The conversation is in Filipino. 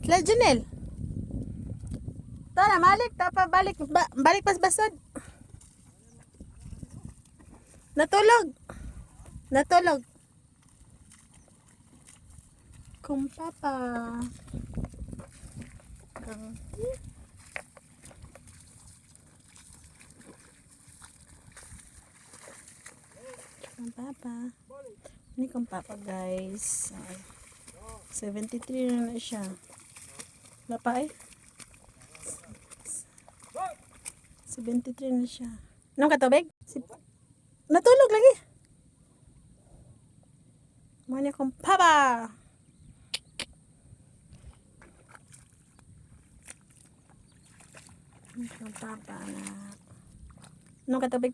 La Janelle. Tara, balik. Tapa, balik. Balik pas basod. Natulog. Natulog. Kung papa. Kung papa. Ini kung papa guys. 73 na siya. Lapa eh. 73 na siya. Anong katubig? Natulog lagi. Manya kong papa. Kong papa na. Anong katubig?